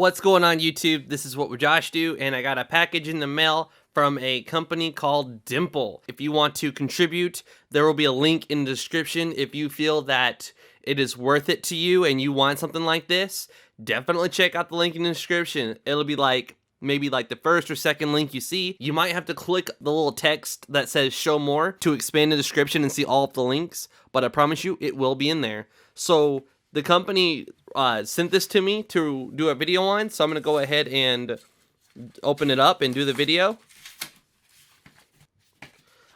What's going on YouTube? This is wwjoshdew, and I got a package in the mail from a company called DIMPLE. If you want to contribute, there will be a link in the description. If you feel that it is worth it to you and you want something like this, definitely check out the link in the description. It'll be like maybe like the first or second link you see. You might have to click the little text that says show more to expand the description and see all of the links, but I promise you it will be in there. So the company sent this to me to do a video on, so I'm going to go ahead and open it up and do the video.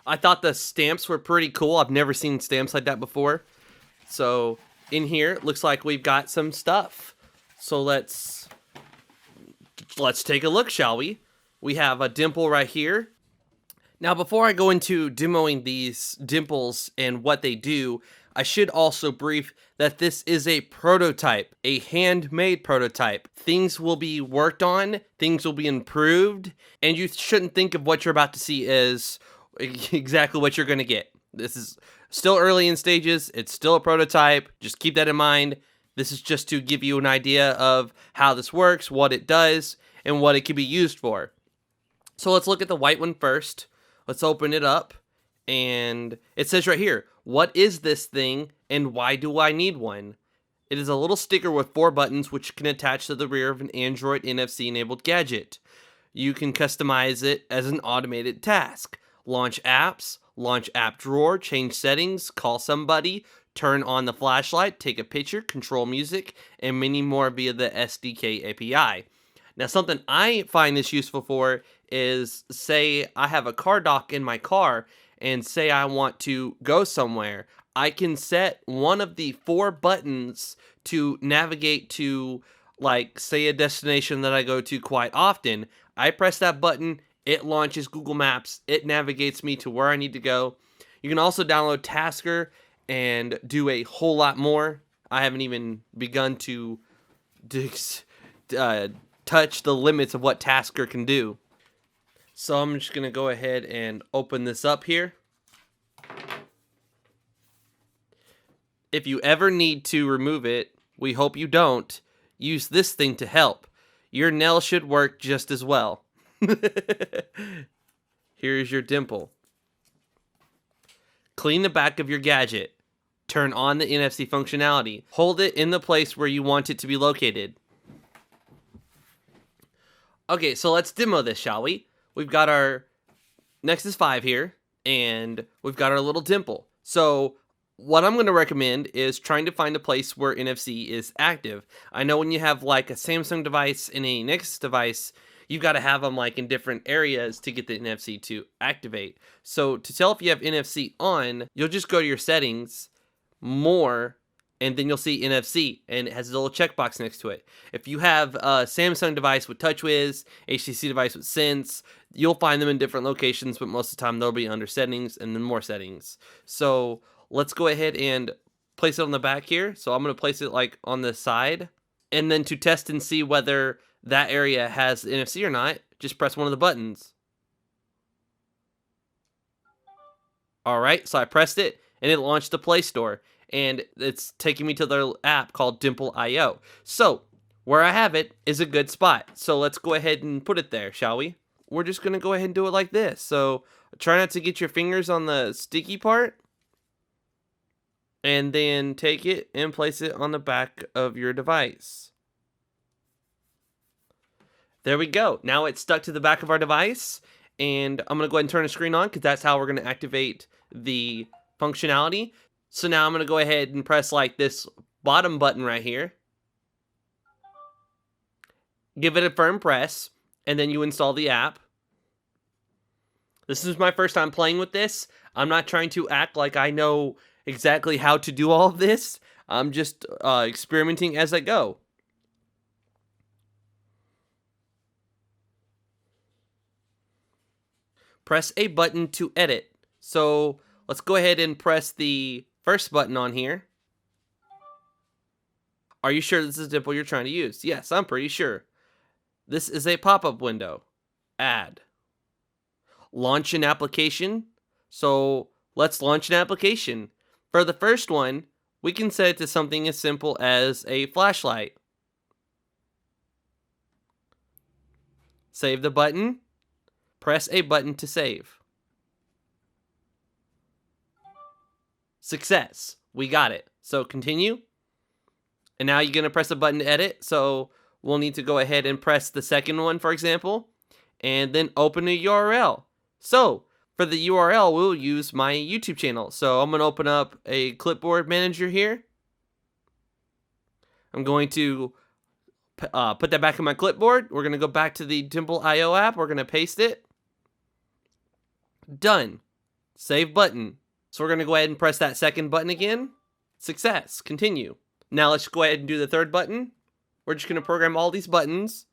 I thought the stamps were pretty cool. I've never seen stamps like that before. So in here, it looks like we've got some stuff. So let's take a look, shall we? We have a dimple right here. Now, before I go into demoing these dimples and what they do, I should also brief that this is a prototype, a handmade prototype. Things will be worked on, things will be improved, and you shouldn't think of what you're about to see as exactly what you're going to get. This is still early in stages, it's still a prototype, just keep that in mind. This is just to give you an idea of how this works, what it does, and what it can be used for. So let's look at the white one first. Let's open it up, and it says right here, what is this thing and why do I need one? It is a little sticker with 4 buttons which can attach to the rear of an Android NFC enabled gadget. You can customize it as an automated task. Launch apps, launch app drawer, change settings, call somebody, turn on the flashlight, take a picture, control music, and many more via the SDK API. Now, something I find this useful for is, say I have a car dock in my car and say I want to go somewhere. I can set one of the 4 buttons to navigate to, like, say a destination that I go to quite often. I press that button, it launches Google Maps, it navigates me to where I need to go. You can also download Tasker and do a whole lot more. I haven't even begun to touch the limits of what Tasker can do. So I'm just going to go ahead and open this up here. If you ever need to remove it, we hope you don't, use this thing to help. Your nail should work just as well. Here's your dimple. Clean the back of your gadget. Turn on the NFC functionality. Hold it in the place where you want it to be located. Okay, so let's demo this, shall we? We've got our Nexus 5 here, and we've got our little dimple. So what I'm going to recommend is trying to find a place where NFC is active. I know when you have like a Samsung device and a Nexus device, you've got to have them like in different areas to get the NFC to activate. So to tell if you have NFC on, you'll just go to your settings, more, and then you'll see NFC, and it has a little checkbox next to it. If you have a Samsung device with TouchWiz, HTC device with Sense, you'll find them in different locations, but most of the time they'll be under settings and then more settings. So let's go ahead and place it on the back here. So I'm going to place it like on the side, and then to test and see whether that area has NFC or not, just press one of the buttons. Alright, so I pressed it, and it launched the Play Store. And it's taking me to their app called DIMPLE.io. So, where I have it is a good spot. So let's go ahead and put it there, shall we? We're just going to go ahead and do it like this. So, try not to get your fingers on the sticky part. And then take it and place it on the back of your device. There we go. Now it's stuck to the back of our device. And I'm going to go ahead and turn the screen on because that's how we're going to activate the functionality. So now I'm going to go ahead and press like this bottom button right here. Give it a firm press, and then you install the app. This is my first time playing with this. I'm not trying to act like I know exactly how to do all of this. I'm just experimenting as I go. Press a button to edit. So let's go ahead and press the first button on here. Are you sure this is the dimple you're trying to use? Yes, I'm pretty sure. This is a pop-up window. Add. Launch an application. So let's launch an application. For the first one, we can set it to something as simple as a flashlight. Save the button. Press a button to save. Success. We got it. So continue. And now you're going to press a button to edit. So we'll need to go ahead and press the second one, for example, and then open a URL. So for the URL, we'll use my YouTube channel. So I'm going to open up a clipboard manager here. I'm going to put that back in my clipboard. We're going to go back to the DIMPLE.io app. We're going to paste it. Done. Save button. So we're going to go ahead and press that second button again. Success. Continue. Now let's go ahead and do the third button. We're just going to program all these buttons.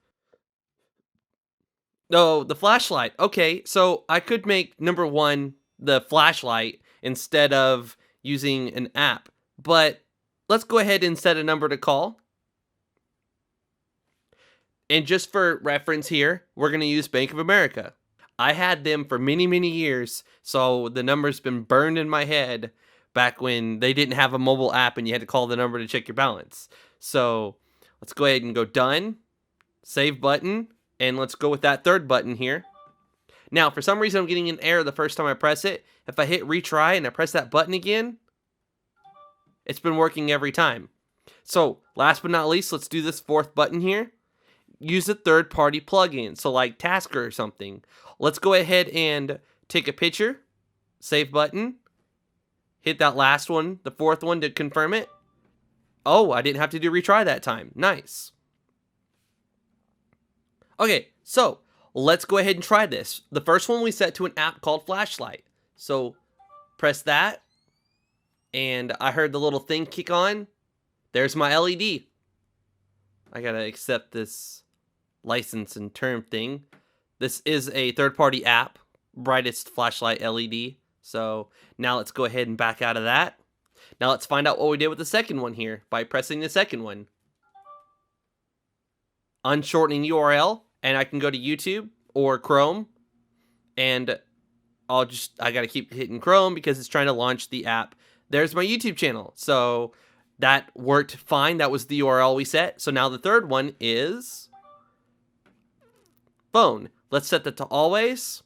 Oh, the flashlight. Okay, so I could make number 1 the flashlight instead of using an app. But let's go ahead and set a number to call. And just for reference here, we're going to use Bank of America. I had them for many, many years, so the number's been burned in my head back when they didn't have a mobile app and you had to call the number to check your balance. So let's go ahead and go done, save button, and let's go with that third button here. Now, for some reason, I'm getting an error the first time I press it. If I hit retry and I press that button again, it's been working every time. So last but not least, let's do this fourth button here. Use a third-party plugin, so like Tasker or something. Let's go ahead and take a picture, save button, hit that last one, the fourth one to confirm it. Oh, I didn't have to do retry that time. Nice. Okay, so let's go ahead and try this. The first one we set to an app called Flashlight. So press that, and I heard the little thing kick on. There's my LED. I gotta accept this license and term thing. This is a third-party app, brightest flashlight LED. So now let's go ahead and back out of that. Now let's find out what we did with the second one here by pressing the second one. Unshortening URL, and I can go to YouTube or Chrome, and I gotta keep hitting Chrome because it's trying to launch the app. There's my YouTube channel. So that worked fine. That was the URL we set. So now the third one is phone. Let's set that to always.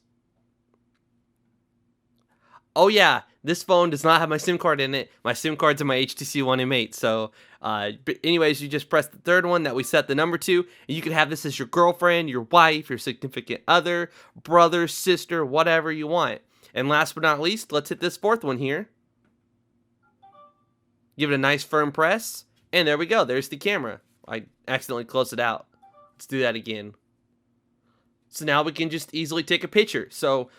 Oh yeah, this phone does not have my SIM card in it. My SIM card's in my HTC One M8. So but anyways, you just press the third one that we set the number to, and you can have this as your girlfriend, your wife, your significant other, brother, sister, whatever you want. And last but not least, let's hit this fourth one here. Give it a nice firm press, and there we go. There's the camera. I accidentally closed it out. Let's do that again. So now we can just easily take a picture. So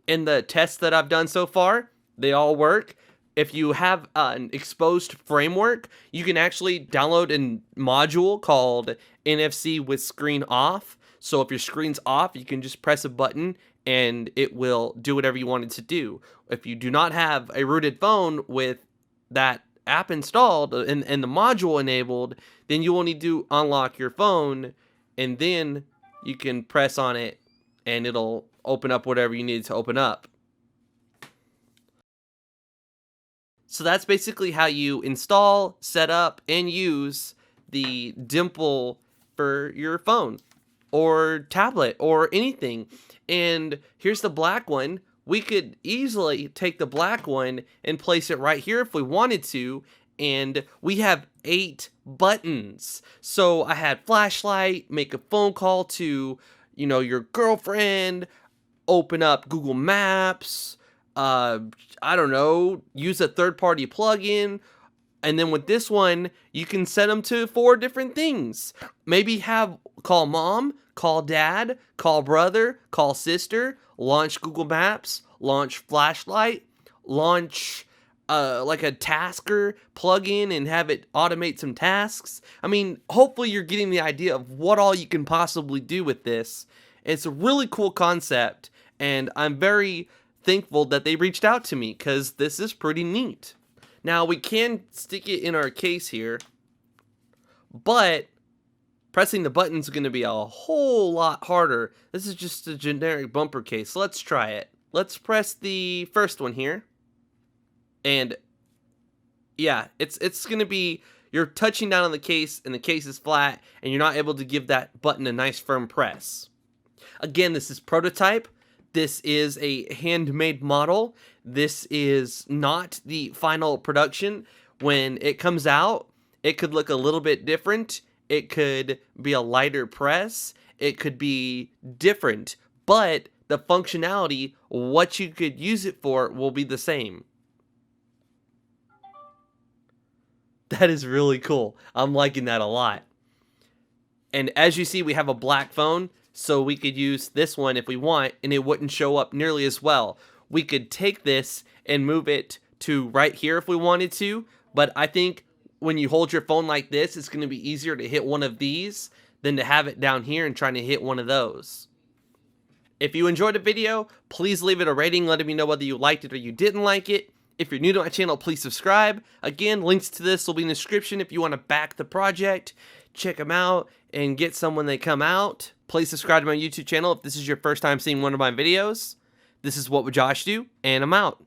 in the tests that I've done so far, they all work. If you have an exposed framework, you can actually download a module called NFC with screen off. So if your screen's off, you can just press a button and it will do whatever you want it to do. If you do not have a rooted phone with that app installed and the module enabled, then you will need to unlock your phone, and then you can press on it and it'll open up whatever you need to open up. So that's basically how you install, set up, and use the DIMPLE for your phone or tablet or anything. And here's the black one. We could easily take the black one and place it right here if we wanted to, and we have 8 buttons. So I had flashlight, make a phone call to, your girlfriend, open up Google Maps, I don't know, use a third-party plugin. And then with this one, you can set them to 4 different things. Maybe call mom, call dad, call brother, call sister, launch Google Maps, launch flashlight, launch like a Tasker plugin and have it automate some tasks. I mean, hopefully you're getting the idea of what all you can possibly do with this. It's a really cool concept, and I'm very thankful that they reached out to me because this is pretty neat. Now, we can stick it in our case here, but pressing the button is going to be a whole lot harder. This is just a generic bumper case. So let's try it. Let's press the first one here. And yeah, it's going to be, you're touching down on the case and the case is flat and you're not able to give that button a nice firm press. Again, this is prototype. This is a handmade model. This is not the final production. When it comes out, it could look a little bit different. It could be a lighter press. It could be different, but the functionality, what you could use it for, will be the same. That is really cool. I'm liking that a lot. And as you see, we have a black phone, so we could use this one if we want, and it wouldn't show up nearly as well. We could take this and move it to right here if we wanted to, but I think when you hold your phone like this, it's going to be easier to hit one of these than to have it down here and trying to hit one of those. If you enjoyed the video, please leave it a rating, letting me know whether you liked it or you didn't like it. If you're new to my channel, please subscribe. Again, links to this will be in the description if you want to back the project. Check them out and get some when they come out. Please subscribe to my YouTube channel if this is your first time seeing one of my videos. This is What Would Josh Do? And I'm out.